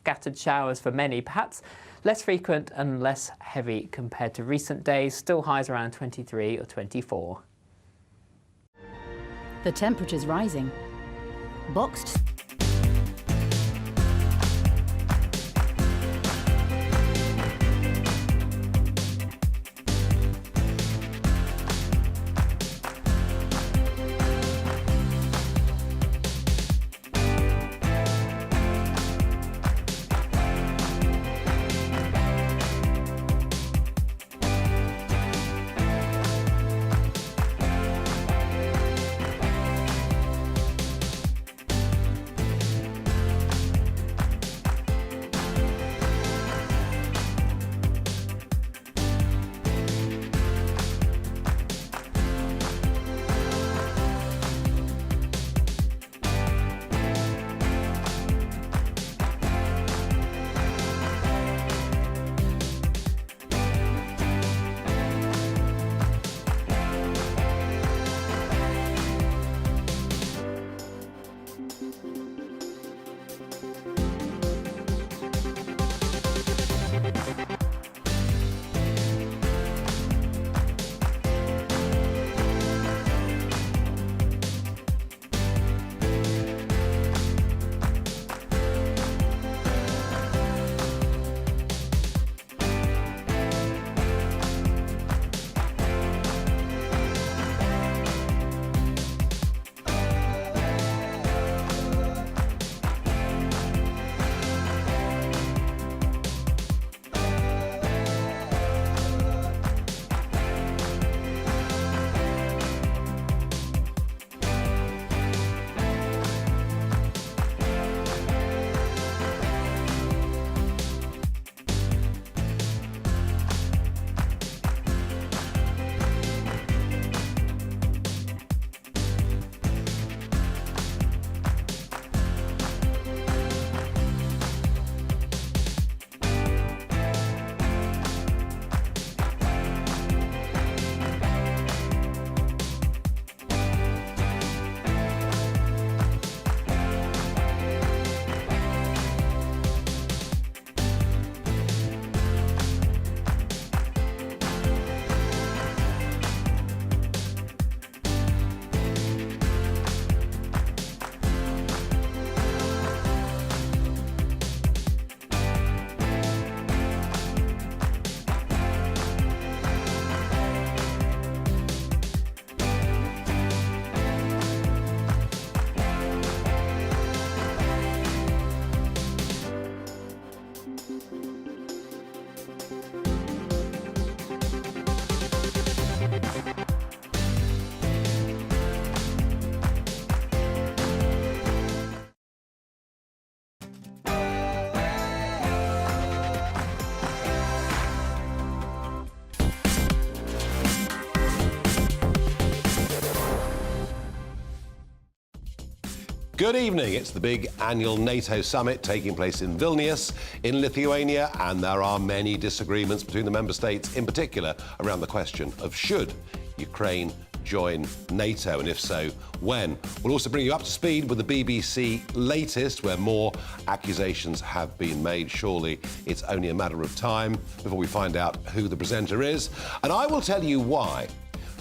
scattered showers for many, perhaps less frequent and less heavy compared to recent days, still highs around 23 or 24. The temperature's rising. Boxed. Good evening. It's the big annual NATO summit taking place in Vilnius in Lithuania, and there are many disagreements between the member states, in particular around the question of should Ukraine join NATO, and if so, when. We'll also bring you up to speed with the BBC latest, where more accusations have been made. Surely it's only a matter of time before we find out who the presenter is. And I will tell you why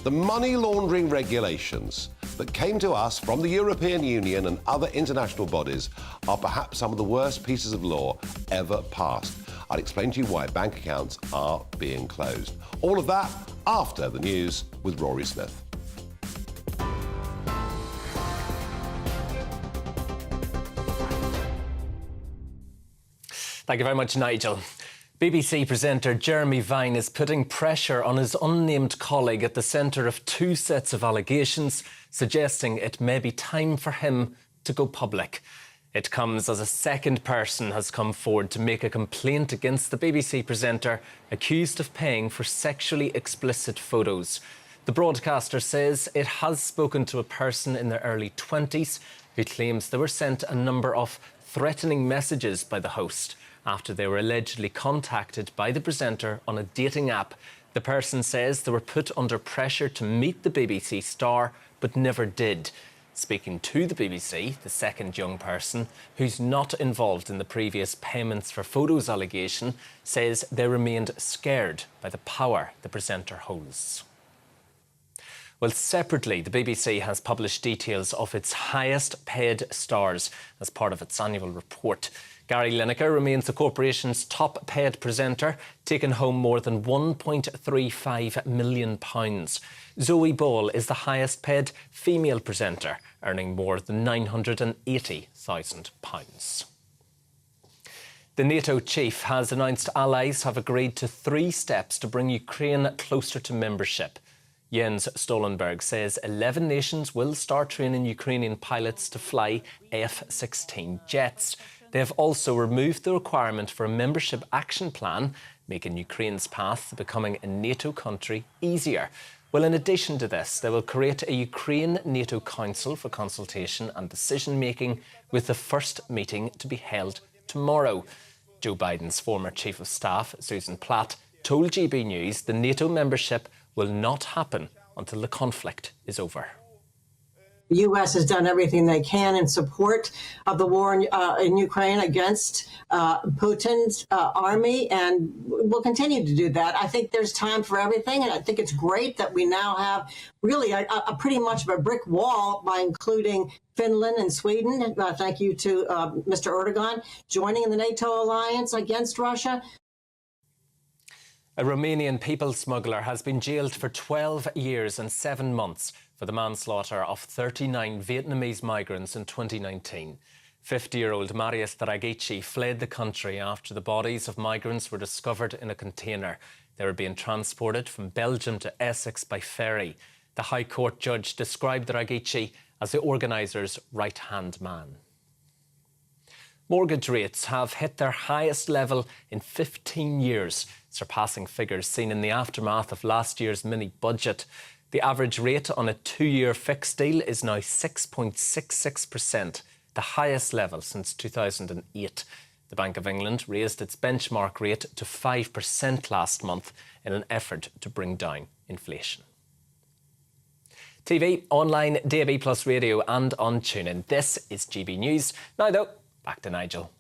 the money laundering regulations that came to us from the European Union and other international bodies are perhaps some of the worst pieces of law ever passed. I'll explain to you why bank accounts are being closed. All of that after the news with Rory Smith. Thank you very much, Nigel. BBC presenter Jeremy Vine is putting pressure on his unnamed colleague at the centre of two sets of allegations, suggesting it may be time for him to go public. It comes as a second person has come forward to make a complaint against the BBC presenter accused of paying for sexually explicit photos. The broadcaster says it has spoken to a person in their early 20s who claims they were sent a number of threatening messages by the host after they were allegedly contacted by the presenter on a dating app. The person says they were put under pressure to meet the BBC star, but never did. Speaking to the BBC, the second young person, who's not involved in the previous payments for photos allegation, says they remained scared by the power the presenter holds. Well, separately, the BBC has published details of its highest paid stars as part of its annual report. Gary Lineker remains the corporation's top paid presenter, taking home more than £1.35 million. Zoe Ball is the highest paid female presenter, earning more than £980,000. The NATO chief has announced allies have agreed to 3 steps to bring Ukraine closer to membership. Jens Stoltenberg says 11 nations will start training Ukrainian pilots to fly F-16 jets. They have also removed the requirement for a membership action plan, making Ukraine's path to becoming a NATO country easier. Well, in addition to this, they will create a Ukraine-NATO Council for consultation and decision-making, with the first meeting to be held tomorrow. Joe Biden's former Chief of Staff, Susan Platt, told GB News the NATO membership will not happen until the conflict is over. The U.S. has done everything they can in support of the war in Ukraine against Putin's army, and will continue to do that. I think there's time for everything, and I think it's great that we now have really a pretty much of a brick wall by including Finland and Sweden. Thank you to Mr. Erdogan joining in the NATO alliance against Russia. A Romanian people smuggler has been jailed for 12 years and 7 months for the manslaughter of 39 Vietnamese migrants in 2019. 50-year-old Marius Draghici fled the country after the bodies of migrants were discovered in a container. They were being transported from Belgium to Essex by ferry. The High Court judge described Draghici as the organisers' right-hand man. Mortgage rates have hit their highest level in 15 years, surpassing figures seen in the aftermath of last year's mini-budget. The average rate on a 2-year fixed deal is now 6.66%, the highest level since 2008. The Bank of England raised its benchmark rate to 5% last month in an effort to bring down inflation. TV, online, DAB+ radio and on TuneIn. This is GB News. Now though, back to Nigel.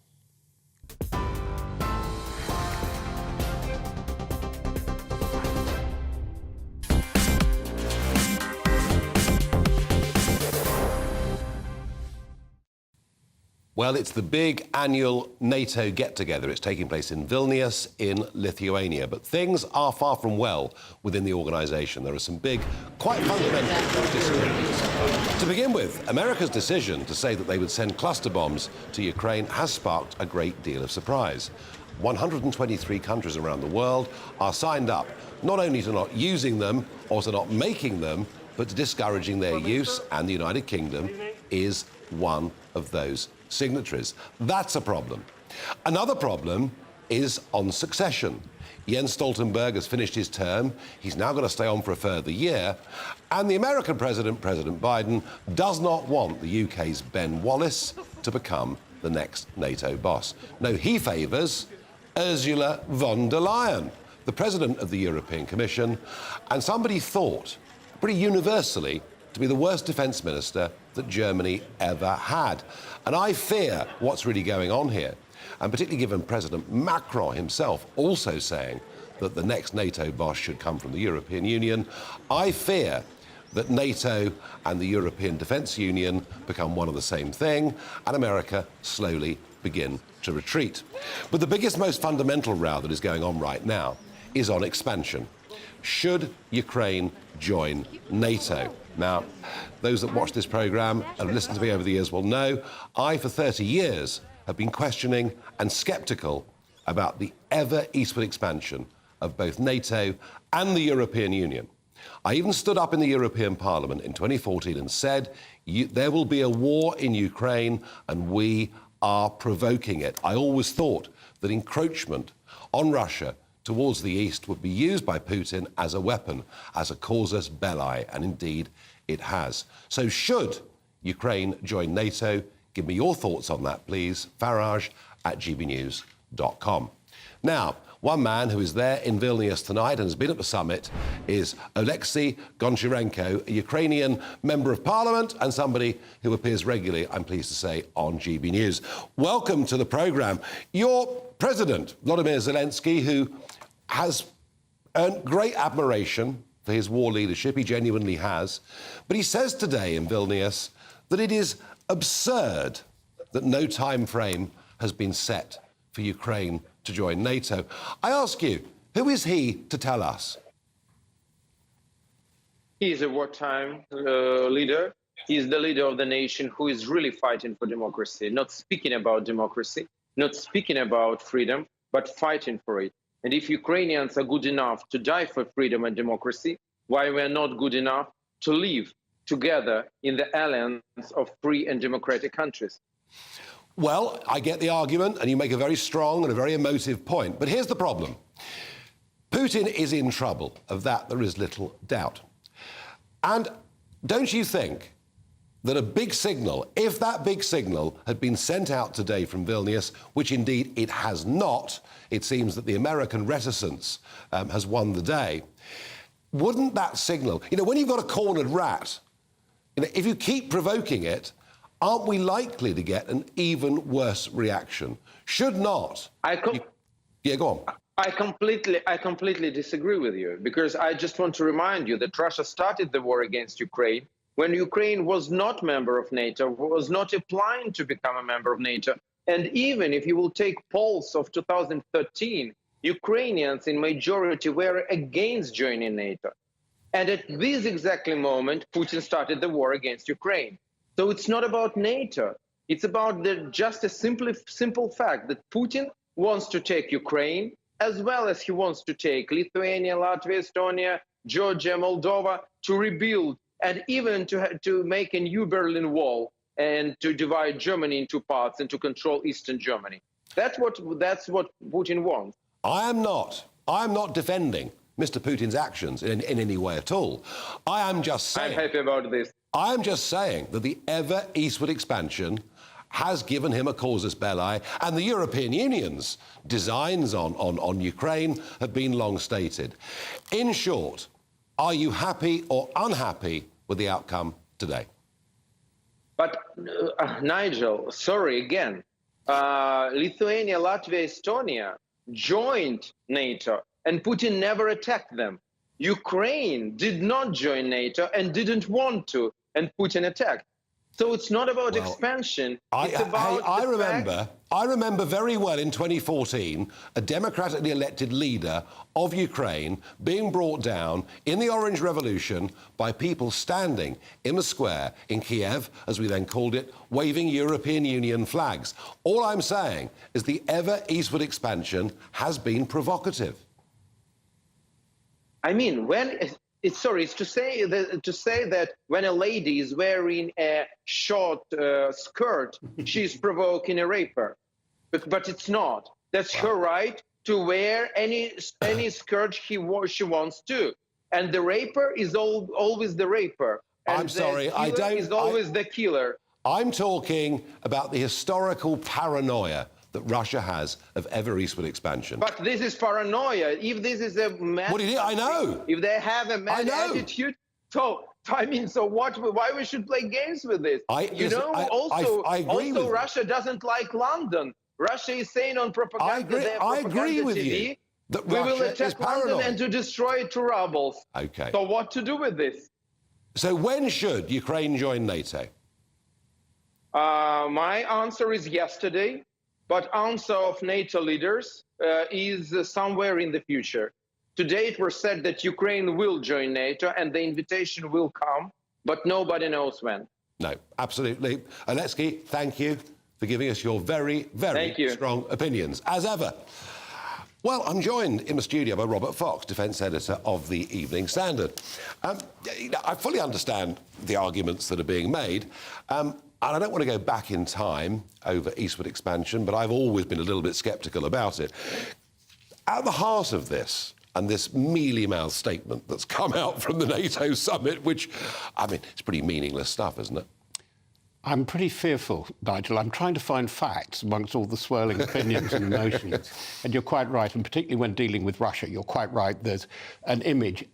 Well, it's the big annual NATO get-together. It's taking place in Vilnius in Lithuania. But things are far from well within the organisation. There are some big, quite fundamental disagreements. To begin with, America's decision to say that they would send cluster bombs to Ukraine has sparked a great deal of surprise. 123 countries around the world are signed up, not only to not using them or to not making them, but to discouraging their use, and the United Kingdom is one of those signatories. That's a problem. Another problem is on succession. Jens Stoltenberg has finished his term. He's now going to stay on for a further year. And the American president, President Biden, does not want the UK's Ben Wallace to become the next NATO boss. No, he favours Ursula von der Leyen, the president of the European Commission, and somebody thought, pretty universally, to be the worst defence minister that Germany ever had. And I fear what's really going on here, and particularly given President Macron himself also saying that the next NATO boss should come from the European Union, I fear that NATO and the European Defence Union become one and the same thing, and America slowly begin to retreat. But the biggest, most fundamental row that is going on right now is on expansion. Should Ukraine join NATO? Now, those that watch this programme and have listened to me over the years will know I, for 30 years, have been questioning and sceptical about the ever-eastward expansion of both NATO and the European Union. I even stood up in the European Parliament in 2014 and said, there will be a war in Ukraine and we are provoking it. I always thought that encroachment on Russia towards the east would be used by Putin as a weapon, as a casus belli, and indeed it has. So should Ukraine join NATO? Give me your thoughts on that, please. Farage@gbnews.com. Now, one man who is there in Vilnius tonight and has been at the summit is Oleksiy Goncharenko, a Ukrainian member of parliament and somebody who appears regularly, I'm pleased to say, on GB News. Welcome to the programme. Your president, Volodymyr Zelensky, who has earned great admiration for his war leadership, he genuinely has, but he says today in Vilnius that it is absurd that no time frame has been set for Ukraine to join NATO. I ask you, who is he to tell us? He is a wartime leader. He is the leader of the nation who is really fighting for democracy, not speaking about democracy, not speaking about freedom, but fighting for it. And if Ukrainians are good enough to die for freedom and democracy, why we are not good enough to live together in the alliance of free and democratic countries? Well, I get the argument, and you make a very strong and a very emotive point. But here's the problem. Putin is in trouble. Of that, there is little doubt. And don't you think that a big signal, if that big signal had been sent out today from Vilnius, which indeed it has not, it seems that the American reticence has won the day, wouldn't that signal, when you've got a cornered rat, if you keep provoking it, aren't we likely to get an even worse reaction? Should not. Yeah, go on. I completely disagree with you, because I just want to remind you that Russia started the war against Ukraine when Ukraine was not a member of NATO, was not applying to become a member of NATO. And even if you will take polls of 2013, Ukrainians in majority were against joining NATO. And at this exactly moment, Putin started the war against Ukraine. So it's not about NATO. It's about just a simple fact that Putin wants to take Ukraine, as well as he wants to take Lithuania, Latvia, Estonia, Georgia, Moldova, to rebuild and even to make a new Berlin Wall and to divide Germany into parts and to control Eastern Germany. That's what Putin wants. I am not defending Mr. Putin's actions in any way at all. I am just saying... I'm happy about this. I am just saying that the ever eastward expansion has given him a casus belli, and the European Union's designs on Ukraine have been long stated. In short, are you happy or unhappy with the outcome today? But, Nigel, sorry again. Lithuania, Latvia, Estonia joined NATO, and Putin never attacked them. Ukraine did not join NATO and didn't want to, and Putin attacked. So it's not about expansion. It's about I remember very well in 2014 a democratically elected leader of Ukraine being brought down in the Orange Revolution by people standing in the square in Kiev, as we then called it, waving European Union flags. All I'm saying is the ever eastward expansion has been provocative. I mean, it's to say that when a lady is wearing a short skirt, she's provoking a raper, but it's not. That's her right to wear any skirt she wants to, and the raper is always the raper. And I'm sorry, I don't. Is always the killer. I'm talking about the historical paranoia that Russia has of ever eastward expansion. But this is paranoia. If this is a mad... What is it? I know. If they have a mad attitude, so what? Why we should play games with this? I agree with Russia doesn't like London. Russia is saying on propaganda. I agree with TV, you that we will Russia attack is paranoid. London and to destroy it to rubble. Okay. So what to do with this? So when should Ukraine join NATO? My answer is yesterday. But answer of NATO leaders is somewhere in the future. Today it was said that Ukraine will join NATO and the invitation will come, but nobody knows when. No, absolutely. Oleksiy, thank you for giving us your very, very strong opinions, as ever. Well, I'm joined in the studio by Robert Fox, defence editor of the Evening Standard. I fully understand the arguments that are being made. And I don't want to go back in time over eastward expansion, but I've always been a little bit sceptical about it. At the heart of this, and this mealy-mouthed statement that's come out from the NATO summit, which, I mean, it's pretty meaningless stuff, isn't it? I'm pretty fearful, Nigel. I'm trying to find facts amongst all the swirling opinions and emotions. And you're quite right, and particularly when dealing with Russia, you're quite right. There's an image.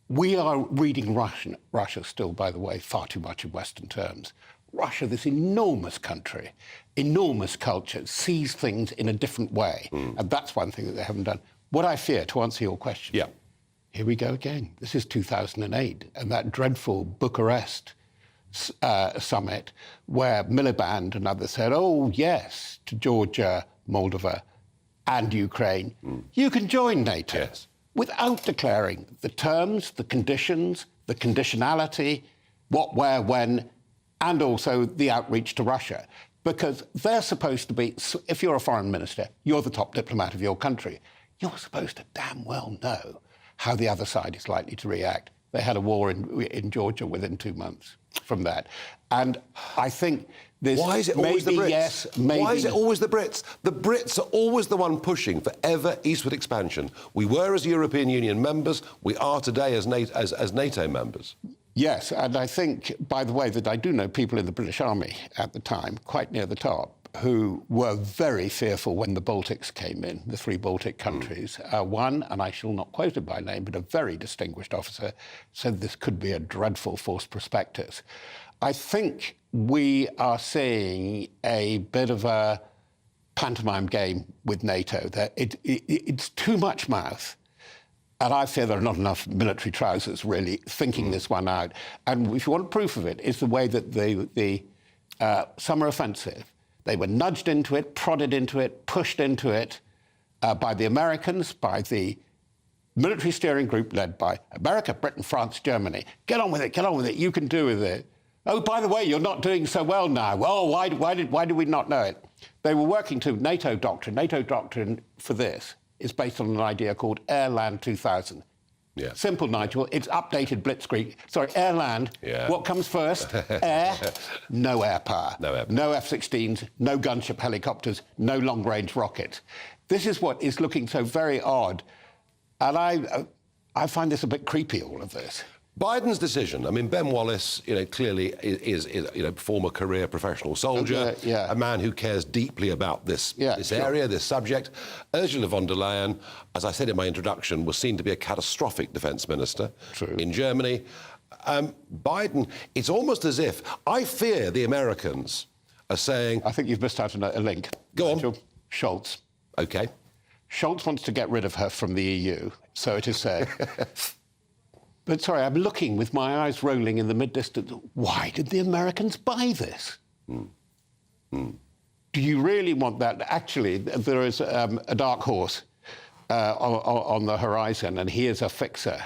We are reading Russia still, by the way, far too much in Western terms. Russia, this enormous country, enormous culture, sees things in a different way. And that's one thing that they haven't done. What I fear, to answer your question, here we go again. This is 2008, and that dreadful Bucharest summit where Miliband and others said, oh, yes, to Georgia, Moldova and Ukraine, you can join NATO. Yes. Without declaring the terms, the conditions, the conditionality, what, where, when, and also the outreach to Russia. Because they're supposed to be, if you're a foreign minister, you're the top diplomat of your country, you're supposed to damn well know how the other side is likely to react. They had a war in Georgia within 2 months from that. And I think this... Why is it always the Brits? Yes, maybe... Why is it always the Brits? The Brits are always the one pushing for ever eastward expansion. We were as European Union members. We are today as NATO members. Yes, and I think, by the way, that I do know people in the British Army at the time, quite near the top, who were very fearful when the Baltics came in, the 3 Baltic countries. One, and I shall not quote it by name, but a very distinguished officer, said this could be a dreadful false prospectus. I think we are seeing a bit of a pantomime game with NATO. That it's too much mouth. And I fear there are not enough military trousers really thinking this one out. And if you want proof of it, it's the way that the summer offensive, they were nudged into it, prodded into it, pushed into it by the Americans, by the military steering group led by America, Britain, France, Germany. Get on with it, you can do with it. Oh, by the way, you're not doing so well now. Well, why did we not know it? They were working to NATO doctrine. NATO doctrine for this is based on an idea called Air Land 2000. Yeah. Simple, Nigel. It's updated blitzkrieg. Sorry, air land. Yeah. What comes first? Air. No air power. No air power. No F-16s, no gunship helicopters, no long-range rockets. This is what is looking so very odd. And I find this a bit creepy, all of this. Biden's decision. I mean, Ben Wallace, clearly is former career professional soldier, a man who cares deeply about this area, this subject. Ursula von der Leyen, as I said in my introduction, was seen to be a catastrophic defence minister in Germany. Biden, it's almost as if I fear the Americans are saying... I think you've missed out a link. Go on. Scholz. OK. Scholz wants to get rid of her from the EU, so it is said. But sorry, I'm looking with my eyes rolling in the mid-distance. Why did the Americans buy this? Do you really want that? Actually, there is a dark horse on the horizon, and he is a fixer.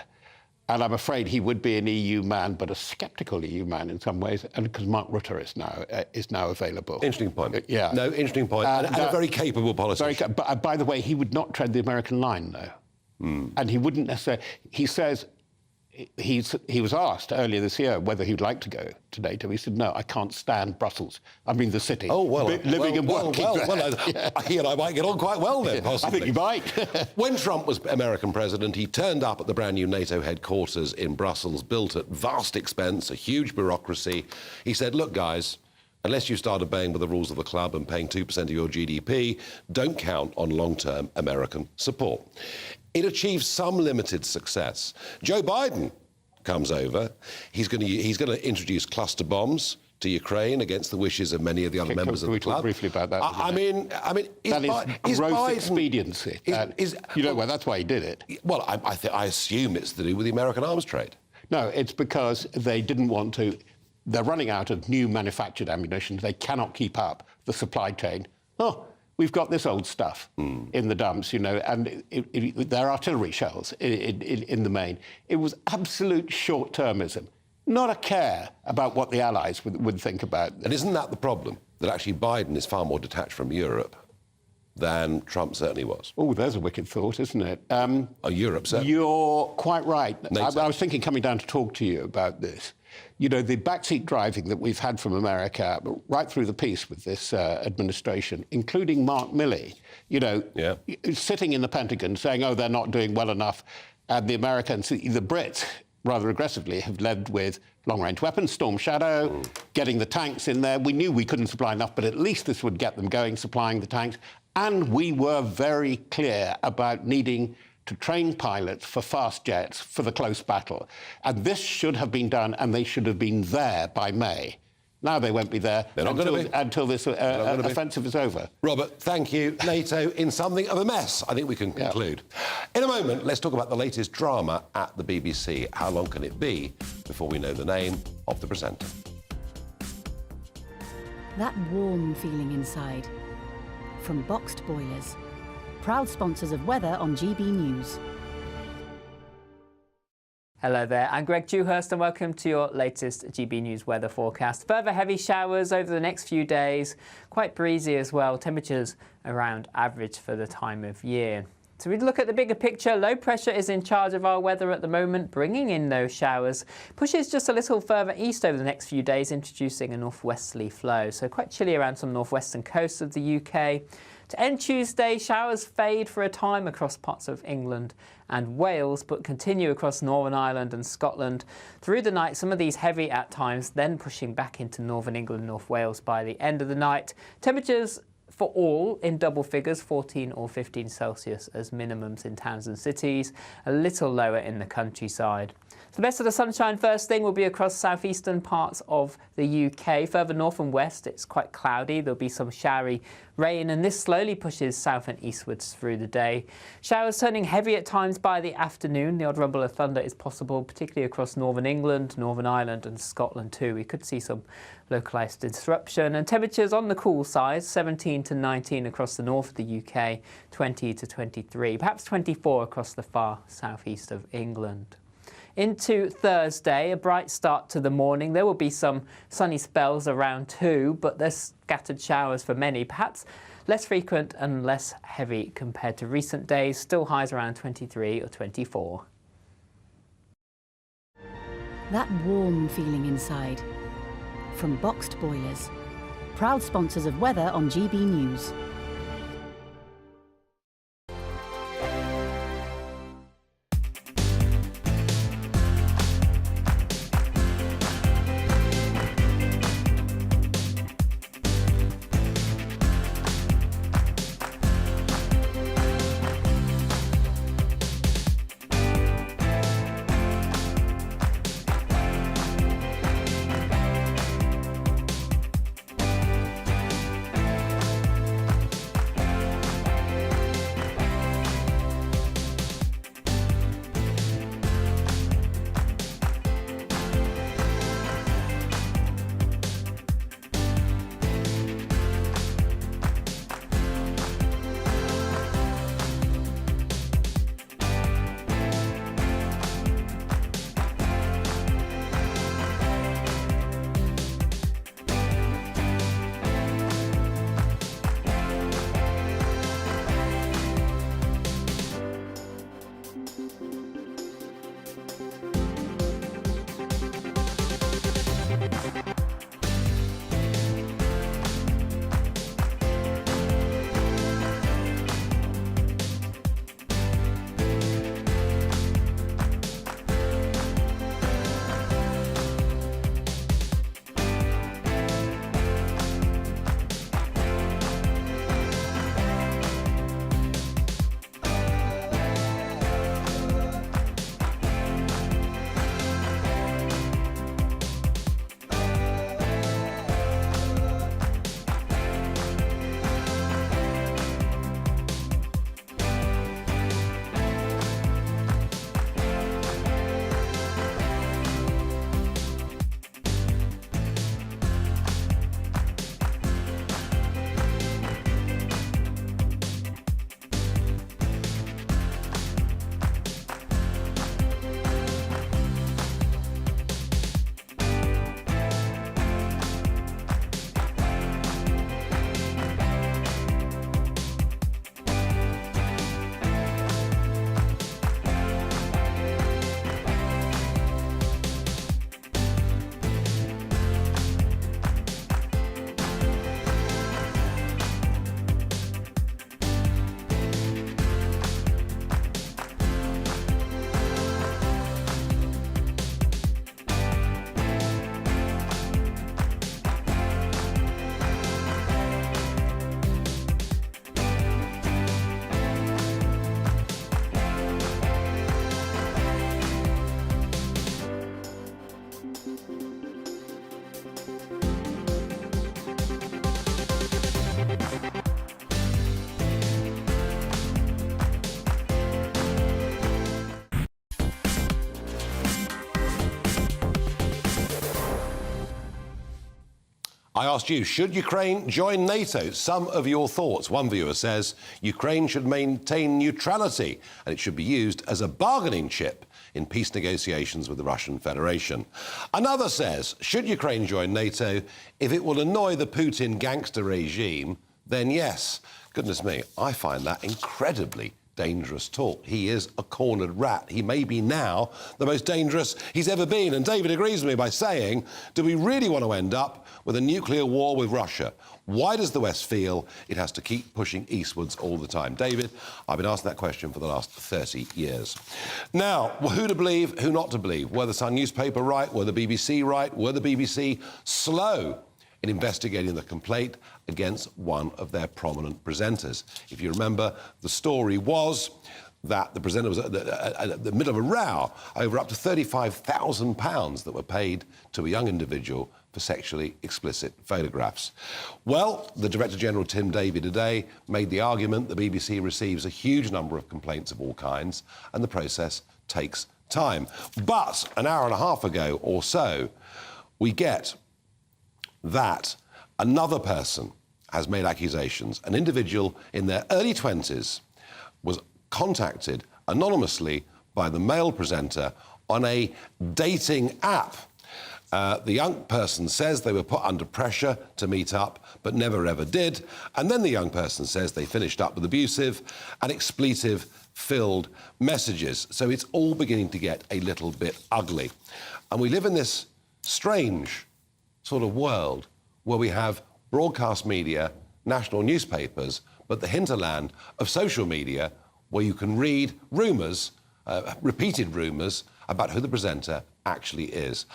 And I'm afraid he would be an EU man, but a sceptical EU man in some ways, and because Mark Rutte is now available. Interesting point. Yeah. No, interesting point. And a very capable politician. But by the way, he would not tread the American line, though. And he wouldn't necessarily... He says... He was asked earlier this year whether he'd like to go to NATO. He said, no, I can't stand Brussels. I mean, the city. Oh, well. Living and working there. He and I might get on quite well then, possibly. I think you might. When Trump was American president, he turned up at the brand new NATO headquarters in Brussels, built at vast expense, a huge bureaucracy. He said, look, guys, unless you start obeying the rules of the club and paying 2% of your GDP, don't count on long-term American support. It achieves some limited success. Joe Biden comes over. He's going to introduce cluster bombs to Ukraine against the wishes of many of the other members of the club. Talk briefly about that? I mean, that is gross expediency. Well, that's why he did it. Well, I assume it's to do with the American arms trade. No, it's because they didn't want to. They're running out of new manufactured ammunition. They cannot keep up the supply chain. Oh, we've got this old stuff in the dumps, and they're artillery shells in the main. It was absolute short-termism, not a care about what the Allies would think about this. And isn't that the problem, that actually Biden is far more detached from Europe than Trump certainly was? Oh, there's a wicked thought, isn't it? Europe, certainly. You're quite right. I was thinking, coming down to talk to you about this, the backseat driving that we've had from America right through the piece with this administration, including Mark Milley, sitting in the Pentagon saying, oh, they're not doing well enough. And the Americans, the Brits, rather aggressively, have led with long-range weapons, Storm Shadow, getting the tanks in there. We knew we couldn't supply enough, but at least this would get them going, supplying the tanks. And we were very clear about needing to train pilots for fast jets for the close battle. And this should have been done, and they should have been there by May. Now they won't be there until this offensive is over. Robert, thank you. NATO in something of a mess, I think we can conclude. In a moment, let's talk about the latest drama at the BBC. How long can it be before we know the name of the presenter? That warm feeling inside. From Boxed Boilers, proud sponsors of weather on GB News. Hello there, I'm Greg Dewhurst and welcome to your latest GB News weather forecast. Further heavy showers over the next few days, quite breezy as well, temperatures around average for the time of year. So we look at the bigger picture. Low pressure is in charge of our weather at the moment, bringing in those showers. Pushes just a little further east over the next few days, introducing a northwesterly flow. So quite chilly around some northwestern coasts of the UK. To end Tuesday, showers fade for a time across parts of England and Wales, but continue across Northern Ireland and Scotland. Through the night, some of these heavy at times, then pushing back into Northern England and North Wales by the end of the night. Temperatures for all in double figures, 14 or 15 Celsius as minimums in towns and cities, a little lower in the countryside. So the best of the sunshine first thing will be across southeastern parts of the UK. Further north and west, it's quite cloudy. There'll be some showery rain, and this slowly pushes south and eastwards through the day. Showers turning heavy at times by the afternoon. The odd rumble of thunder is possible, particularly across Northern England, Northern Ireland and Scotland too. We could see some localised disruption. And temperatures on the cool side, 17 to 19 across the north of the UK, 20 to 23, perhaps 24 across the far southeast of England. Into Thursday, a bright start to the morning. There will be some sunny spells around too, but there's scattered showers for many, perhaps less frequent and less heavy compared to recent days. Still highs around 23 or 24. That warm feeling inside. From Boxed Boilers, proud sponsors of weather on GB News. I asked you, should Ukraine join NATO? Some of your thoughts. One viewer says Ukraine should maintain neutrality and it should be used as a bargaining chip in peace negotiations with the Russian Federation. Another says, should Ukraine join NATO? If it will annoy the Putin gangster regime, then yes. Goodness me, I find that incredibly dangerous talk. He is a cornered rat. He may be now the most dangerous he's ever been. And David agrees with me by saying, do we really want to end up with a nuclear war with Russia? Why does the West feel it has to keep pushing eastwards all the time? David, I've been asking that question for the last 30 years. Now, who to believe, who not to believe? Were the Sun newspaper right? Were the BBC right? Were the BBC slow in investigating the complaint against one of their prominent presenters? If you remember, the story was that the presenter was at the middle of a row over up to £35,000 that were paid to a young individual for sexually explicit photographs. Well, the Director General, Tim Davie, today made the argument the BBC receives a huge number of complaints of all kinds and the process takes time. But an hour and a half ago or so, we get that another person has made accusations. An individual in their early 20s was contacted anonymously by the male presenter on a dating app. The young person says they were put under pressure to meet up, but never ever did. And then the young person says they finished up with abusive and expletive-filled messages. So it's all beginning to get a little bit ugly. And we live in this strange sort of world where we have broadcast media, national newspapers, but the hinterland of social media where you can read rumours, repeated rumours, about who the presenter actually is.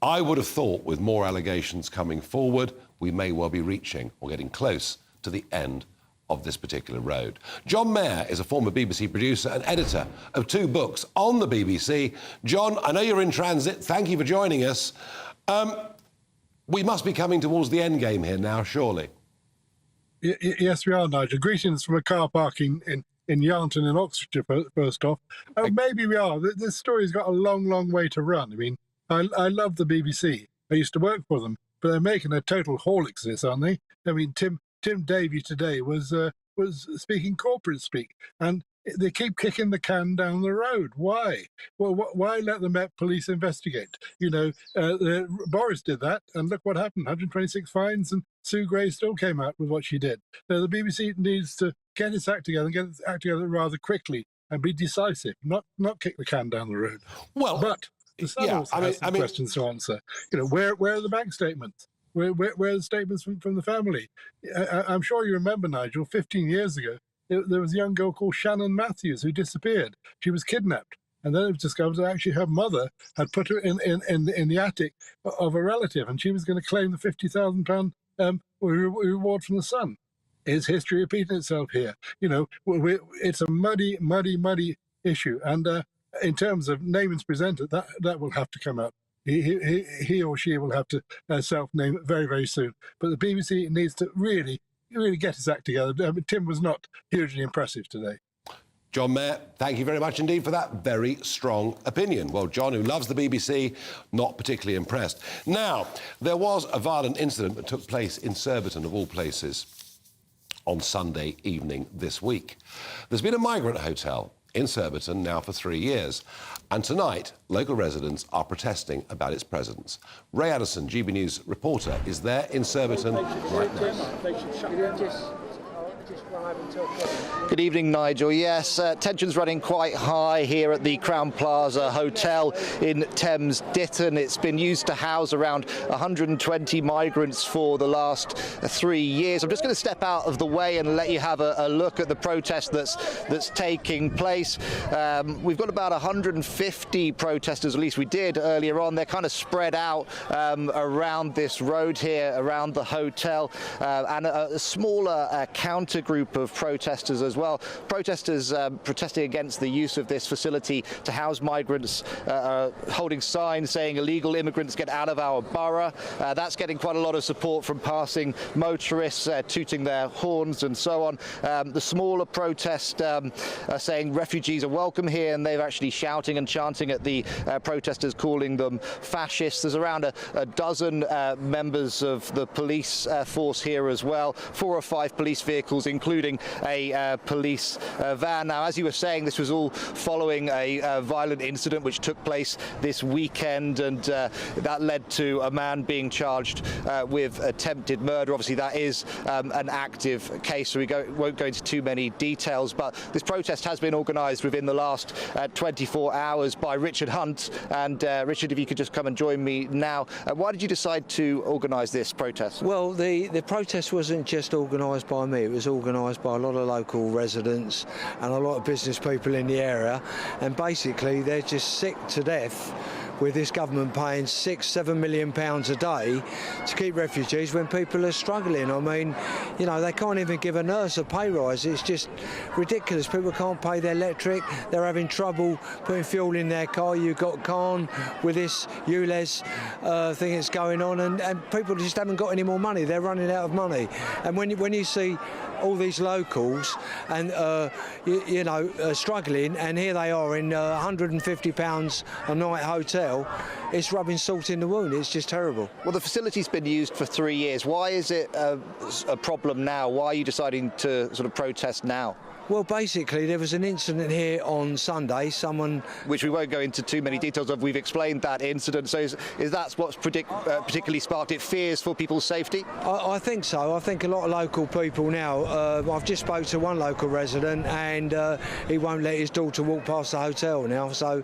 I would have thought with more allegations coming forward, we may well be reaching or getting close to the end of this particular road. John Mayer is a former BBC producer and editor of 2 books on the BBC. John, I know you're in transit. Thank you for joining us. We must be coming towards the end game here now, surely. Yes, we are, Nigel. Greetings from a car park in Yarnton in Oxfordshire, first off. Maybe we are. This story's got a long, long way to run. I mean, I love the BBC. I used to work for them, but they're making a total haulix of this, aren't they? I mean, Tim Davie today was speaking corporate speak, and they keep kicking the can down the road. Why? Well, why let the Met Police investigate? You know, Boris did that, and look what happened, 126 fines, and Sue Gray still came out with what she did. The BBC needs to get its act together and get its act together rather quickly and be decisive, not kick the can down the road. Well, but the Sun also has some questions to answer. You know, where are the bank statements? Where are the statements from the family? I'm sure you remember, Nigel, 15 years ago, there was a young girl called Shannon Matthews who disappeared. She was kidnapped. And then it was discovered that actually her mother had put her in the attic of a relative, and she was going to claim the £50,000 reward from the Sun. Is history repeating itself here? You know, it's a muddy issue. And in terms of Neyman's presenter, that will have to come out. He or she will have to self-name it very, very soon. But the BBC needs to really get its act together. I mean, Tim was not hugely impressive today. John Mayer, thank you very much indeed for that very strong opinion. Well, John, who loves the BBC, not particularly impressed. Now, there was a violent incident that took place in Surbiton, of all places, on Sunday evening this week. There's been a migrant hotel in Surbiton now for 3 years. And tonight, local residents are protesting about its presence. Ray Addison, GB News reporter, is there in Surbiton right now. Good evening, Nigel. Yes, tensions running quite high here at the Crown Plaza Hotel in Thames Ditton. It's been used to house around 120 migrants for the last 3 years. I'm just going to step out of the way and let you have a look at the protest that's taking place. We've got about 150 protesters, at least we did earlier on. They're kind of spread out around this road here, around the hotel, and a smaller counter group of protesters as well. Protesters protesting against the use of this facility to house migrants, holding signs saying illegal immigrants get out of our borough. That's getting quite a lot of support from passing motorists, tooting their horns and so on. The smaller protest are saying refugees are welcome here, and they're actually shouting and chanting at the protesters, calling them fascists. There's around a dozen members of the police force here as well, 4 or 5 police vehicles, including a police van. Now, as you were saying, this was all following a violent incident which took place this weekend, and that led to a man being charged with attempted murder. Obviously, that is an active case, so we won't go into too many details, but this protest has been organised within the last 24 hours by Richard Hunt. And Richard, if you could just come and join me now. Why did you decide to organise this protest? Well, the protest wasn't just organised by me, it was organised by a lot of local residents and a lot of business people in the area, and basically they're just sick to death with this government paying £6-7 million a day to keep refugees when people are struggling. I mean, you know, they can't even give a nurse a pay rise. It's just ridiculous. People can't pay their electric. They're having trouble putting fuel in their car. You've got Khan with this ULEZ thing that's going on, and people just haven't got any more money. They're running out of money. And when you see all these locals and struggling, and here they are in £150 a night hotel, it's rubbing salt in the wound. It's just terrible. Well, the facility's been used for 3 years. Why is it a problem now? Why are you deciding to sort of protest now? Well, basically, there was an incident here on Sunday. Which we won't go into too many details of. We've explained that incident. So is that what's particularly sparked it? Fears for people's safety? I think so. I think a lot of local people now. I've just spoke to one local resident, and he won't let his daughter walk past the hotel now. So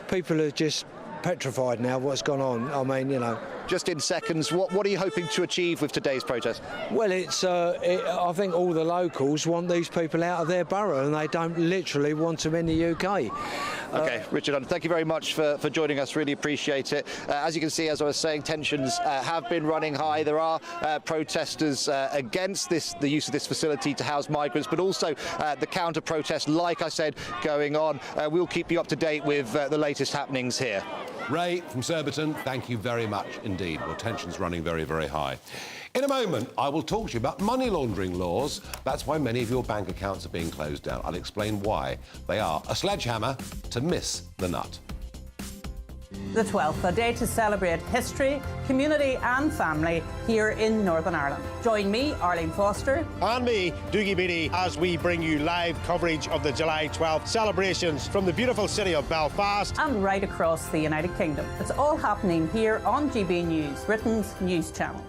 people are just petrified now what's gone on. I mean, you know. Just in seconds, what are you hoping to achieve with today's protest? Well, I think all the locals want these people out of their borough, and they don't literally want them in the UK. OK, Richard, thank you very much for joining us. Really appreciate it. As you can see, as I was saying, tensions have been running high. There are protesters against the use of this facility to house migrants, but also the counter-protest, like I said, going on. We'll keep you up to date with the latest happenings here. Ray from Surbiton, thank you very much indeed. Well, tension's running very, very high. In a moment, I will talk to you about money laundering laws. That's why many of your bank accounts are being closed down. I'll explain why. They are a sledgehammer to miss the nut. The 12th, a day to celebrate history, community and family here in Northern Ireland. Join me, Arlene Foster. And me, Dougie Beattie, as we bring you live coverage of the July 12th celebrations from the beautiful city of Belfast. And right across the United Kingdom. It's all happening here on GB News, Britain's news channel.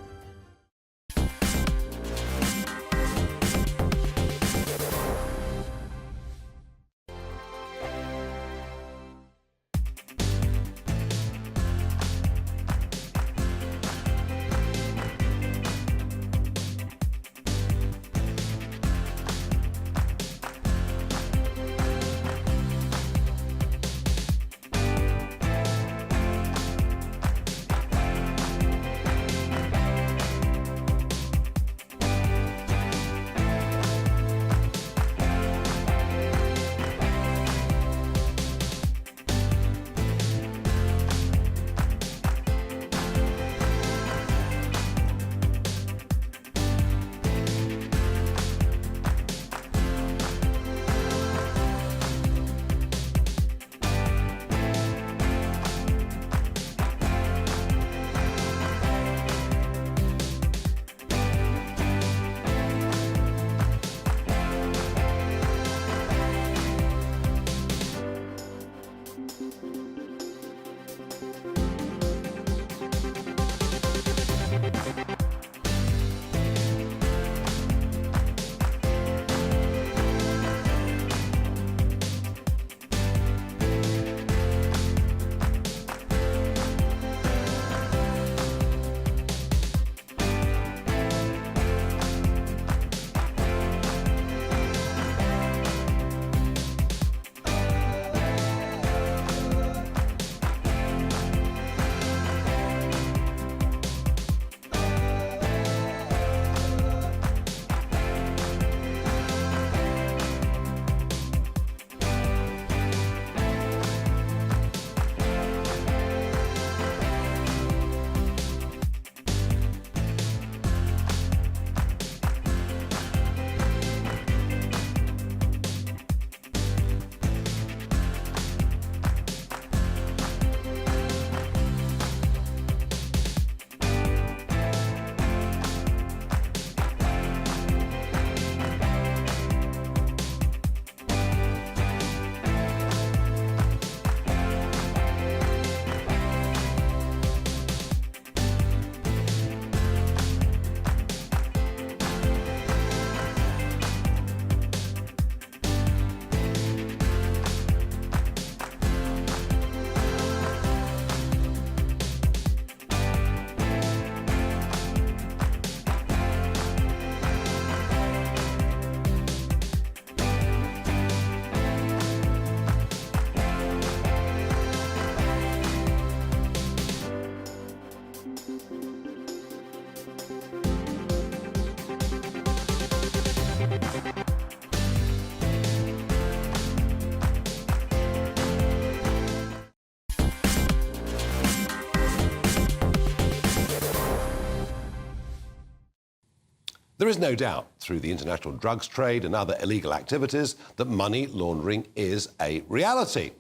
There is no doubt through the international drugs trade and other illegal activities that money laundering is a reality.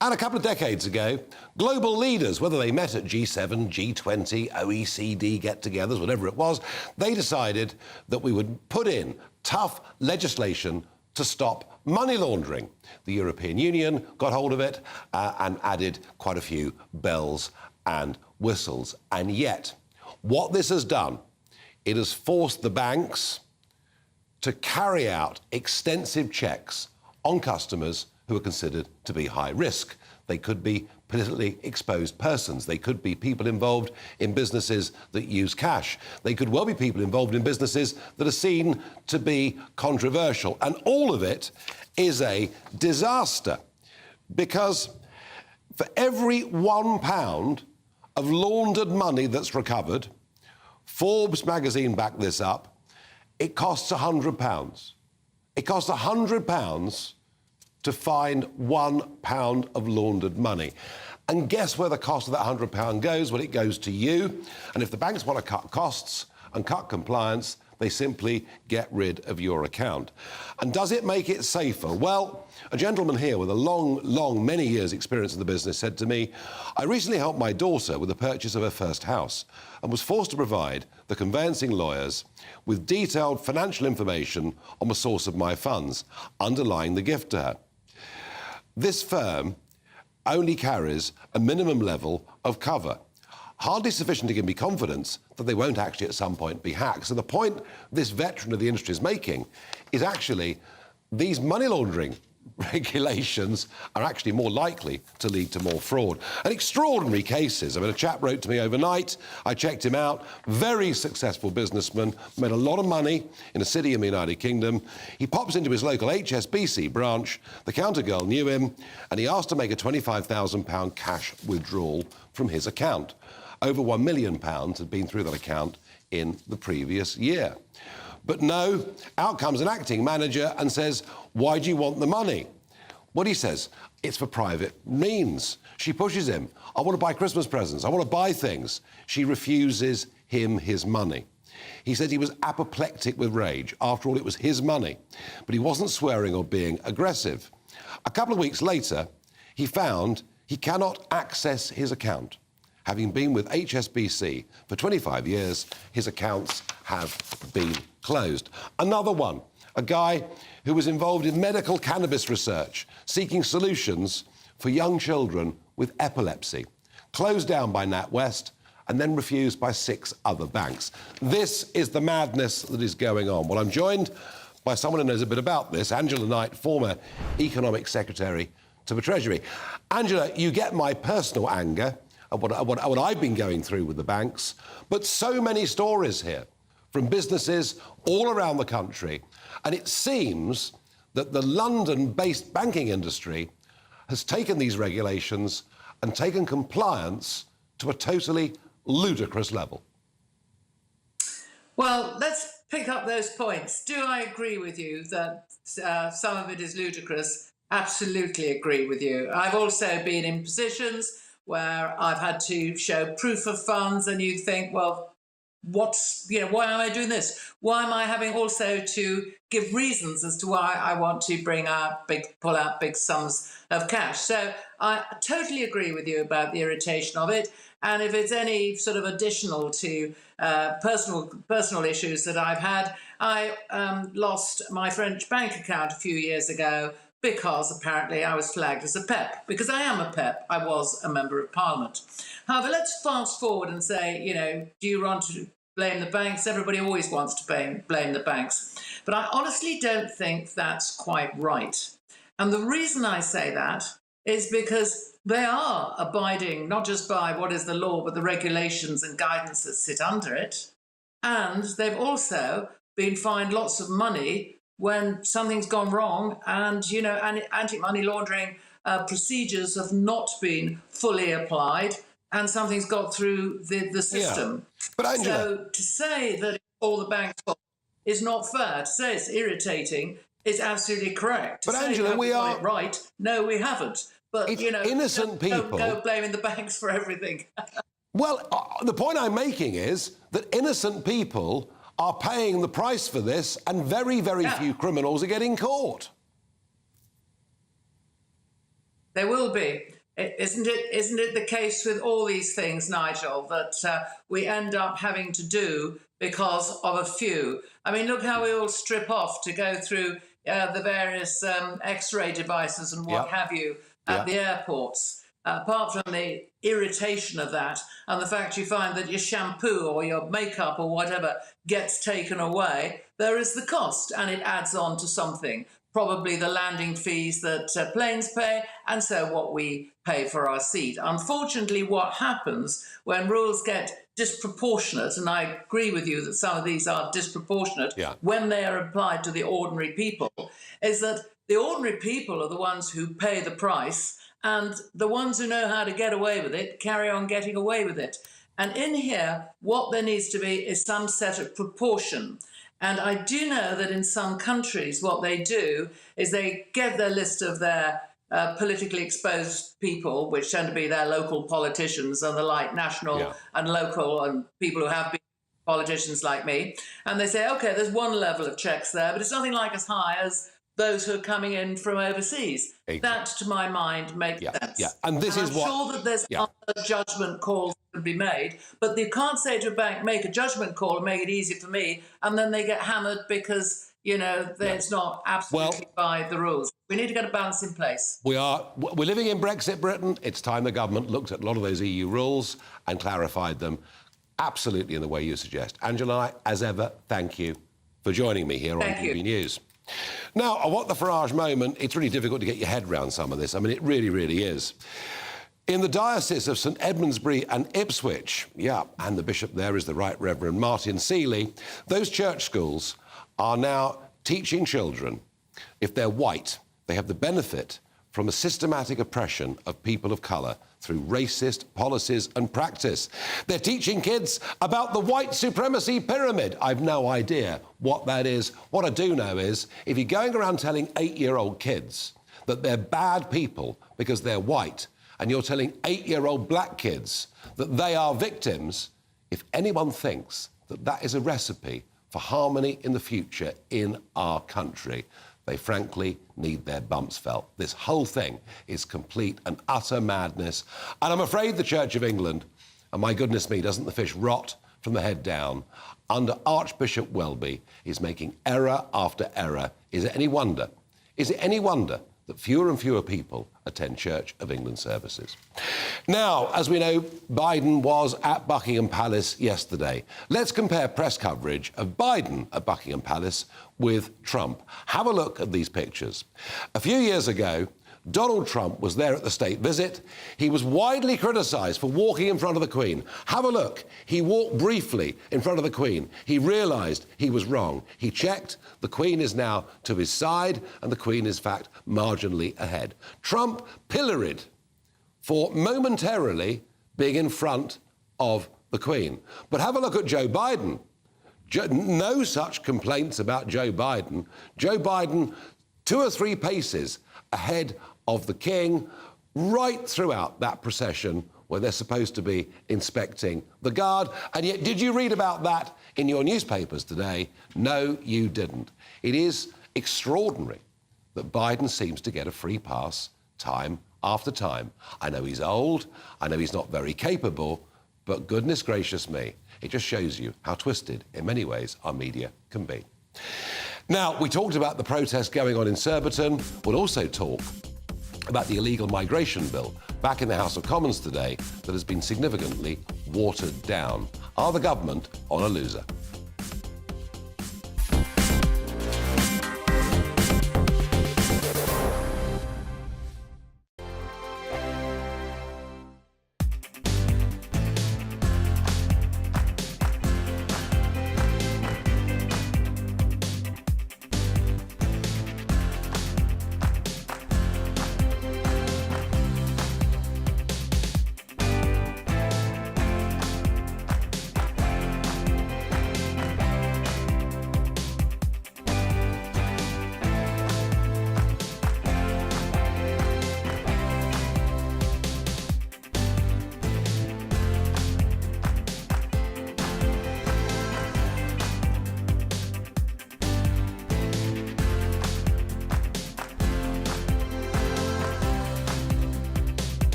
And a couple of decades ago, global leaders, whether they met at G7, G20, OECD get-togethers, whatever it was, they decided that we would put in tough legislation to stop money laundering. The European Union got hold of it and added quite a few bells and whistles. And yet, what this has done, it has forced the banks to carry out extensive checks on customers who are considered to be high risk. They could be politically exposed persons. They could be people involved in businesses that use cash. They could well be people involved in businesses that are seen to be controversial. And all of it is a disaster, because for every £1 of laundered money that's recovered, Forbes magazine backed this up, it costs £100. It costs £100 to find £1 of laundered money. And guess where the cost of that £100 goes? Well, it goes to you. And if the banks want to cut costs and cut compliance, they simply get rid of your account. And does it make it safer? Well, a gentleman here with a many years experience in the business said to me, I recently helped my daughter with the purchase of her first house and was forced to provide the conveyancing lawyers with detailed financial information on the source of my funds underlying the gift to her. This firm only carries a minimum level of cover, hardly sufficient to give me confidence that they won't actually at some point be hacked. So the point this veteran of the industry is making is actually these money laundering regulations are actually more likely to lead to more fraud. And extraordinary cases. I mean, a chap wrote to me overnight. I checked him out. Very successful businessman, made a lot of money in a city in the United Kingdom. He pops into his local HSBC branch. The counter girl knew him, and he asked to make a £25,000 cash withdrawal from his account. Over £1 million had been through that account in the previous year. But no, out comes an acting manager and says, why do you want the money? What he says, it's for private means. She pushes him. I want to buy Christmas presents. I want to buy things. She refuses him his money. He said he was apoplectic with rage. After all, it was his money. But he wasn't swearing or being aggressive. A couple of weeks later, he found he cannot access his account. Having been with HSBC for 25 years, his accounts have been closed. Another one, a guy who was involved in medical cannabis research, seeking solutions for young children with epilepsy. Closed down by NatWest and then refused by 6 other banks. This is the madness that is going on. Well, I'm joined by someone who knows a bit about this, Angela Knight, former Economic Secretary to the Treasury. Angela, you get my personal anger at what I've been going through with the banks, but so many stories here from businesses all around the country, and it seems that the London-based banking industry has taken these regulations and taken compliance to a totally ludicrous level. Well, let's pick up those points. Do I agree with you that some of it is ludicrous? Absolutely agree with you. I've also been in positions where I've had to show proof of funds, and you think, well, why am I doing this? Why am I having also to give reasons as to why I want to pull out big sums of cash? So I totally agree with you about the irritation of it. And if it's any sort of additional to personal issues that I've had, I lost my French bank account a few years ago because apparently I was flagged as a PEP, because I am a PEP. I was a Member of Parliament. However, let's fast forward and say, do you want to blame the banks? Everybody always wants to blame the banks. But I honestly don't think that's quite right. And the reason I say that is because they are abiding not just by what is the law, but the regulations and guidance that sit under it. And they've also been fined lots of money when something's gone wrong, and anti-money laundering procedures have not been fully applied, and something's got through the system. Yeah. But Angela, so to say that all the banks' fault is not fair. To say it's irritating is absolutely correct. But Angela, we are right. No, we haven't. But innocent people. Don't go blaming the banks for everything. Well, the point I'm making is that innocent people are paying the price for this, and very, very few criminals are getting caught. There will be. Isn't it the case with all these things, Nigel, that we end up having to do because of a few? I mean, look how we all strip off to go through the various X-ray devices and what have you at the airports. Apart from the irritation of that and the fact you find that your shampoo or your makeup or whatever gets taken away, there is the cost, and it adds on to something. Probably the landing fees that planes pay, and so what we pay for our seat. Unfortunately, what happens when rules get disproportionate, and I agree with you that some of these are disproportionate when they are applied to the ordinary people, is that the ordinary people are the ones who pay the price, and the ones who know how to get away with it carry on getting away with it. And in here, what there needs to be is some set of proportion. And I do know that in some countries, what they do is they get their list of their politically exposed people, which tend to be their local politicians and the like, national and local, and people who have been politicians like me. And they say, OK, there's one level of checks there, but it's nothing like as high as those who are coming in from overseas. That, to my mind, makes sense. And this is I'm what... sure that there's other judgment calls that can be made, but you can't say to a bank, make a judgment call and make it easy for me, and then they get hammered because, you know, it's not absolutely by the rules. We need to get a balance in place. We're living in Brexit Britain. It's time the government looked at a lot of those EU rules and clarified them absolutely in the way you suggest. Angela, as ever, thank you for joining me here on GB News. Now, I want the Farage moment. It's really difficult to get your head around some of this. I mean, it really, really is. In the Diocese of St Edmundsbury and Ipswich, and the bishop there is the Right Reverend Martin Seeley, those church schools are now teaching children, if they're white, they have the benefit from a systematic oppression of people of colour through racist policies and practice. They're teaching kids about the white supremacy pyramid. I've no idea what that is. What I do know is, if you're going around telling 8-year-old kids that they're bad people because they're white, and you're telling 8-year-old black kids that they are victims, if anyone thinks that that is a recipe for harmony in the future in our country, they frankly need their bumps felt. This whole thing is complete and utter madness. And I'm afraid the Church of England, and my goodness me, doesn't the fish rot from the head down, under Archbishop Welby, is making error after error. Is it any wonder? Is it any wonder that fewer and fewer people attend Church of England services? Now, as we know, Biden was at Buckingham Palace yesterday. Let's compare press coverage of Biden at Buckingham Palace with Trump. Have a look at these pictures. A few years ago, Donald Trump was there at the state visit. He was widely criticised for walking in front of the Queen. Have a look. He walked briefly in front of the Queen. He realised he was wrong. He checked. The Queen is now to his side, and the Queen is, in fact, marginally ahead. Trump pilloried for momentarily being in front of the Queen. But have a look at Joe Biden. No such complaints about Joe Biden. Joe Biden, 2 or 3 paces ahead of the King, right throughout that procession where they're supposed to be inspecting the Guard. And yet, did you read about that in your newspapers today? No, you didn't. It is extraordinary that Biden seems to get a free pass time after time. I know he's old, I know he's not very capable, but goodness gracious me, it just shows you how twisted, in many ways, our media can be. Now, we talked about the protests going on in Surbiton. We'll also talk about the illegal migration bill back in the House of Commons today that has been significantly watered down. Are the government on a loser?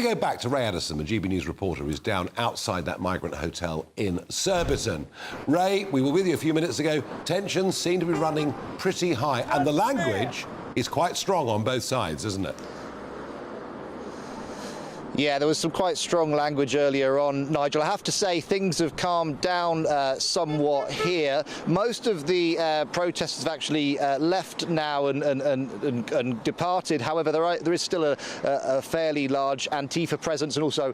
go back to Ray Addison, the GB News reporter who's down outside that migrant hotel in Surbiton. Ray, we were with you a few minutes ago. Tensions seem to be running pretty high, and the language is quite strong on both sides, isn't it? Yeah, there was some quite strong language earlier on, Nigel. I have to say things have calmed down somewhat here. Most of the protesters have actually left now and departed. However, there is still a fairly large Antifa presence and also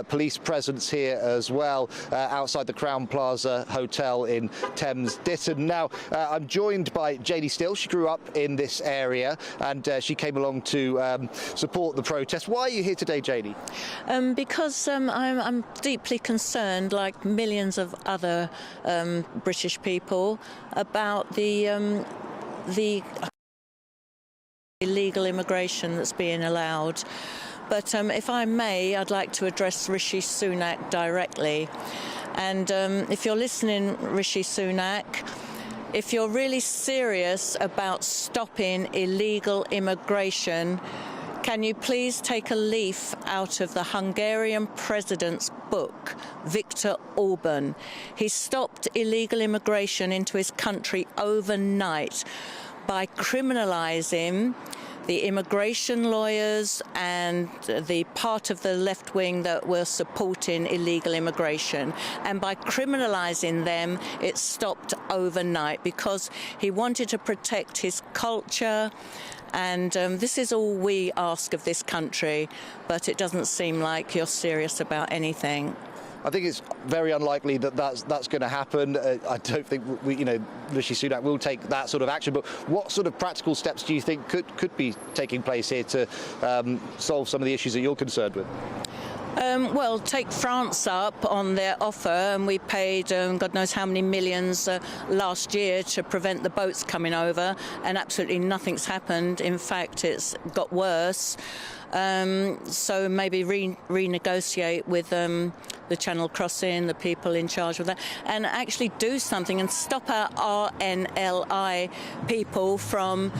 police presence here as well outside the Crown Plaza Hotel in Thames Ditton. Now, I'm joined by Janie Still. She grew up in this area and she came along to support the protest. Why are you here today, Janie? Because I'm deeply concerned, like millions of other British people, about the illegal immigration that's being allowed. But if I may, I'd like to address Rishi Sunak directly. And if you're listening, Rishi Sunak, if you're really serious about stopping illegal immigration, can you please take a leaf out of the Hungarian president's book, Viktor Orban? He stopped illegal immigration into his country overnight by criminalising the immigration lawyers and the part of the left wing that were supporting illegal immigration. And by criminalising them, it stopped overnight because he wanted to protect his culture. And this is all we ask of this country, but it doesn't seem like you're serious about anything. I think it's very unlikely that that's going to happen. I don't think Rishi Sunak will take that sort of action. But what sort of practical steps do you think could be taking place here to solve some of the issues that you're concerned with? Well, take France up on their offer, and we paid God knows how many millions last year to prevent the boats coming over, and absolutely nothing's happened. In fact, it's got worse. So maybe renegotiate with the Channel Crossing, the people in charge of that, and actually do something and stop our RNLI people from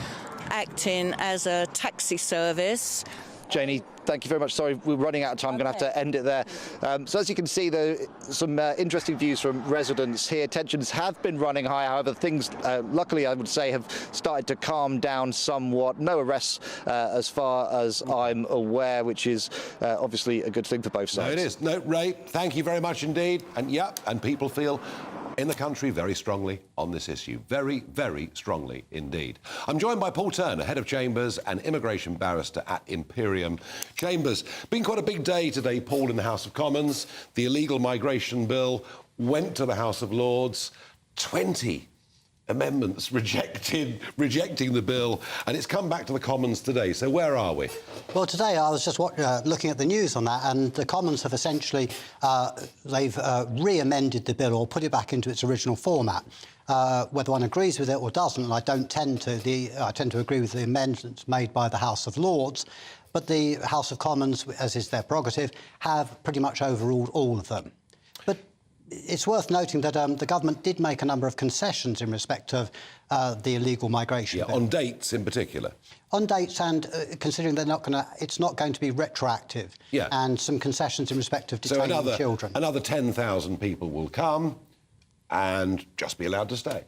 acting as a taxi service. Janie, thank you very much. Sorry, we're running out of time. I'm going to have to end it there. So as you can see, there are some interesting views from residents here. Tensions have been running high. However, things, luckily, I would say, have started to calm down somewhat. No arrests as far as I'm aware, which is obviously a good thing for both sides. No, it is. No, Ray, thank you very much indeed. And and people feel in the country very strongly on this issue. Very, very strongly indeed. I'm joined by Paul Turner, Head of Chambers and Immigration Barrister at Imperium Chambers. Been quite a big day today, Paul, in the House of Commons. The illegal migration bill went to the House of Lords. 20 amendments rejecting the bill, and it's come back to the Commons today. So where are we? Well, today I was just looking at the news on that, and the Commons have essentially they've re-amended the bill or put it back into its original format. Whether one agrees with it or doesn't, and I tend to agree with the amendments made by the House of Lords, but the House of Commons, as is their prerogative, have pretty much overruled all of them. But it's worth noting that the government did make a number of concessions in respect of the illegal migration bill. On dates in particular. On dates, and considering it's not going to be retroactive. Yeah. And some concessions in respect of detaining children. Another 10,000 people will come and just be allowed to stay.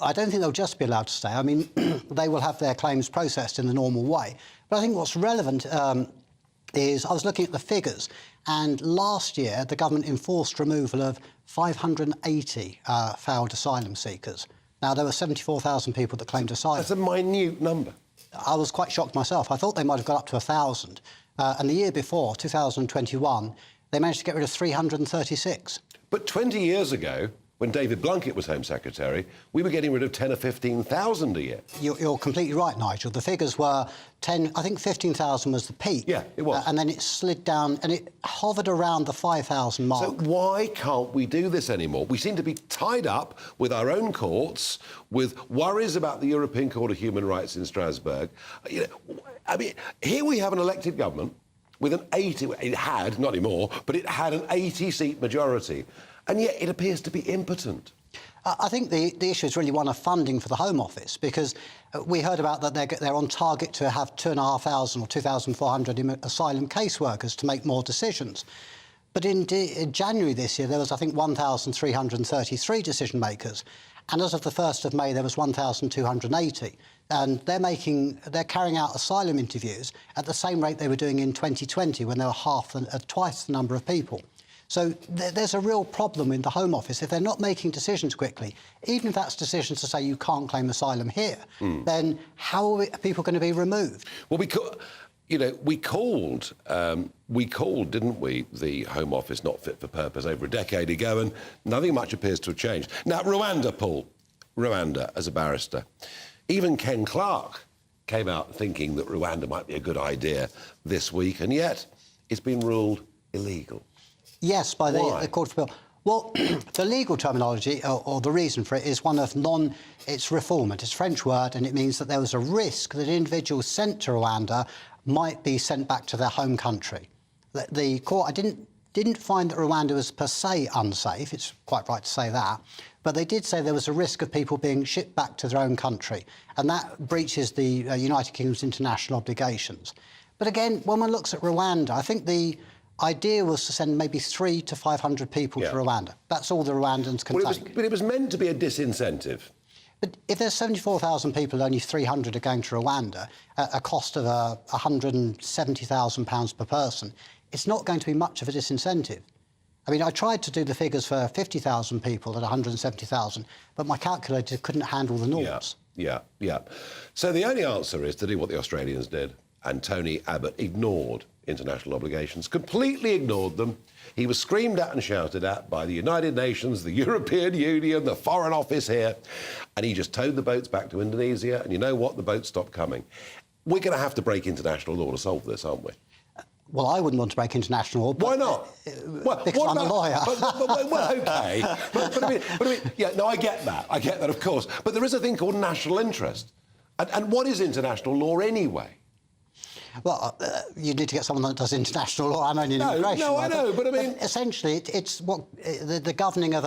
I don't think they'll just be allowed to stay. I mean, they will have their claims processed in the normal way. But I think what's relevant is I was looking at the figures, and last year the government enforced removal of 580 failed asylum seekers. Now, there were 74,000 people that claimed asylum. That's a minute number. I was quite shocked myself. I thought they might have got up to 1,000. And the year before, 2021, they managed to get rid of 336. But 20 years ago, when David Blunkett was Home Secretary, we were getting rid of 10 or 15,000 a year. You're completely right, Nigel. The figures were 10, I think 15,000 was the peak. Yeah, it was. And then it slid down and it hovered around the 5,000 mark. So why can't we do this anymore? We seem to be tied up with our own courts, with worries about the European Court of Human Rights in Strasbourg. I mean, here we have an elected government with an 80... It had, not anymore, but it had an 80-seat majority. And yet it appears to be impotent. I think the issue is really one of funding for the Home Office, because we heard about that they're on target to have 2,500 or 2,400 asylum caseworkers to make more decisions. But in January this year, there was, I think, 1,333 decision makers. And as of the 1st of May, there was 1,280. And they're carrying out asylum interviews at the same rate they were doing in 2020, when there were twice the number of people. So there's a real problem in the Home Office. If they're not making decisions quickly, even if that's decisions to say you can't claim asylum here, then how are people going to be removed? Well, we called, didn't we, the Home Office not fit for purpose over a decade ago, and nothing much appears to have changed. Now, Rwanda, Paul, as a barrister, even Ken Clarke came out thinking that Rwanda might be a good idea this week, and yet it's been ruled illegal. Yes, by the Court of Appeal. Well, the legal terminology, or the reason for it, is one of it's refoulement. It's a French word, and it means that there was a risk that individuals sent to Rwanda might be sent back to their home country. The court, I didn't find that Rwanda was per se unsafe. It's quite right to say that. But they did say there was a risk of people being shipped back to their own country, and that breaches the United Kingdom's international obligations. But again, when one looks at Rwanda, I think the idea was to send maybe 300 to 500 people to Rwanda. That's all the Rwandans can take. But it was meant to be a disincentive. But if there's 74,000 people, only 300 are going to Rwanda, at a cost of £170,000 per person, it's not going to be much of a disincentive. I mean, I tried to do the figures for 50,000 people at 170,000, but my calculator couldn't handle the norms. Yeah. So the only answer is to do what the Australians did, and Tony Abbott ignored international obligations, completely ignored them. He was screamed at and shouted at by the United Nations, the European Union, the Foreign Office here, and he just towed the boats back to Indonesia, and you know what? The boats stopped coming. We're going to have to break international law to solve this, aren't we? Well, I wouldn't want to break international law. Why not? Because I'm a lawyer. Well, OK. but I mean, yeah, no, I get that, of course. But there is a thing called national interest. And what is international law anyway? Well, you need to get someone that does international law. I'm only in immigration. No, I know, but I mean... essentially, it's what the governing of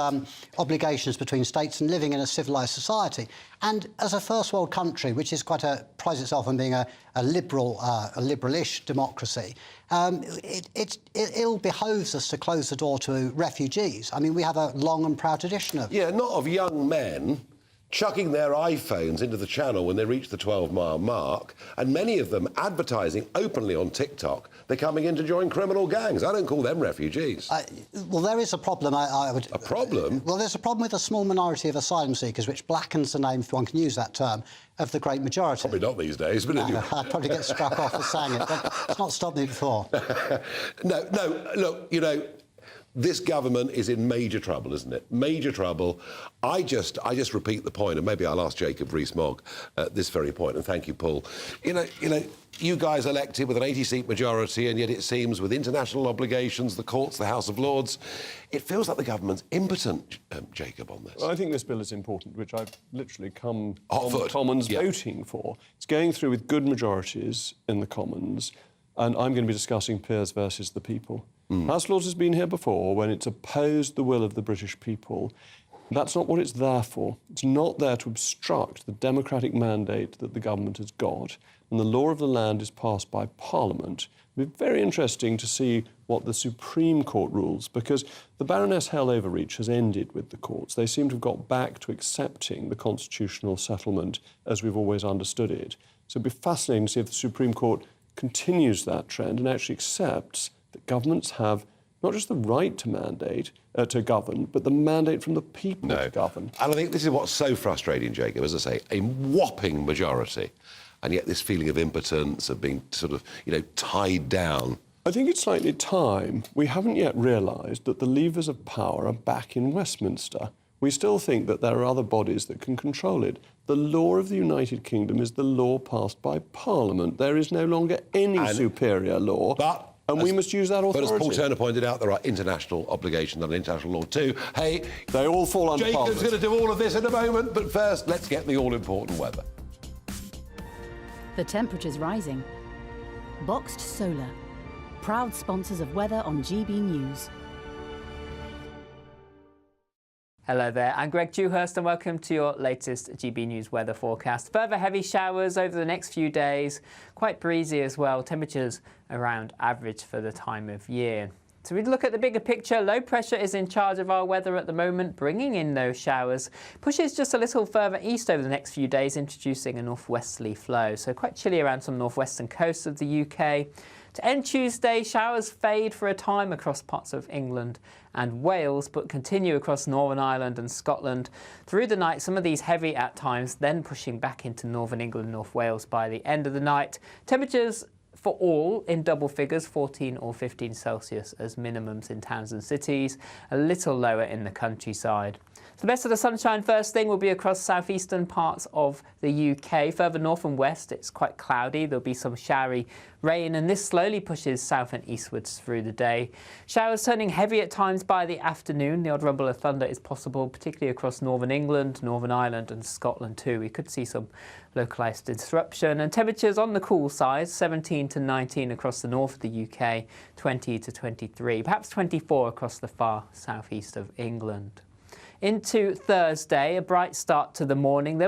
obligations between states and living in a civilised society. And as a first world country, which is prides itself on being a liberal-ish democracy, it ill behoves us to close the door to refugees. I mean, we have a long and proud tradition of... Yeah, not of young men chucking their iPhones into the channel when they reach the 12-mile mark, and many of them advertising openly on TikTok they're coming in to join criminal gangs. I don't call them refugees. Well, there is a problem. A problem? Well, there's a problem with a small minority of asylum seekers, which blackens the name, if one can use that term, of the great majority. Probably not these days, but anyway. I'd probably get struck off for saying it, but it's not stopped me before. No, look, you know, this government is in major trouble, isn't it? Major trouble. I just repeat the point, and maybe I'll ask Jacob Rees-Mogg at this very point, and thank you, Paul. You know, you guys elected with an 80-seat majority, and yet it seems with international obligations, the courts, the House of Lords, it feels like the government's impotent, Jacob, on this. Well, I think this bill is important, which I've literally come on the Commons voting for. It's going through with good majorities in the Commons, and I'm going to be discussing peers versus the people. House of Lords has been here before when it's opposed the will of the British people. That's not what it's there for. It's not there to obstruct the democratic mandate that the government has got. And the law of the land is passed by Parliament. It'll be very interesting to see what the Supreme Court rules, because the Baroness Hell Overreach has ended with the courts. They seem to have got back to accepting the constitutional settlement as we've always understood it. So it'll be fascinating to see if the Supreme Court continues that trend and actually accepts that governments have not just the right to mandate, to govern, but the mandate from the people to govern. And I think this is what's so frustrating, Jacob, as I say, a whopping majority, and yet this feeling of impotence, of being sort of, tied down. I think it's slightly time. We haven't yet realised that the levers of power are back in Westminster. We still think that there are other bodies that can control it. The law of the United Kingdom is the law passed by Parliament. There is no longer any superior law. And we must use that authority. But as Paul Turner pointed out, there are international obligations under international law too. Hey, they all fall under Jacob's Parliament. going to do all of this in a moment, but first, let's get the all-important weather. The temperature's rising. Boxed Solar, proud sponsors of weather on GB News. Hello there, I'm Greg Dewhurst and welcome to your latest GB News weather forecast. Further heavy showers over the next few days, quite breezy as well, temperatures around average for the time of year. So we look at the bigger picture. Low pressure is in charge of our weather at the moment, bringing in those showers. Pushes just a little further east over the next few days, introducing a northwesterly flow. So quite chilly around some northwestern coasts of the UK. To end Tuesday, showers fade for a time across parts of England and Wales, but continue across Northern Ireland and Scotland. Through the night, some of these heavy at times, then pushing back into Northern England and North Wales by the end of the night. Temperatures for all in double figures, 14 or 15 Celsius as minimums in towns and cities, a little lower in the countryside. The best of the sunshine first thing will be across southeastern parts of the UK. Further north and west, it's quite cloudy. There'll be some showery rain, and this slowly pushes south and eastwards through the day. Showers turning heavy at times by the afternoon. The odd rumble of thunder is possible, particularly across northern England, Northern Ireland and Scotland too. We could see some localised disruption. And temperatures on the cool side, 17 to 19 across the north of the UK, 20 to 23, perhaps 24 across the far southeast of England. Into Thursday, a bright start to the morning. There will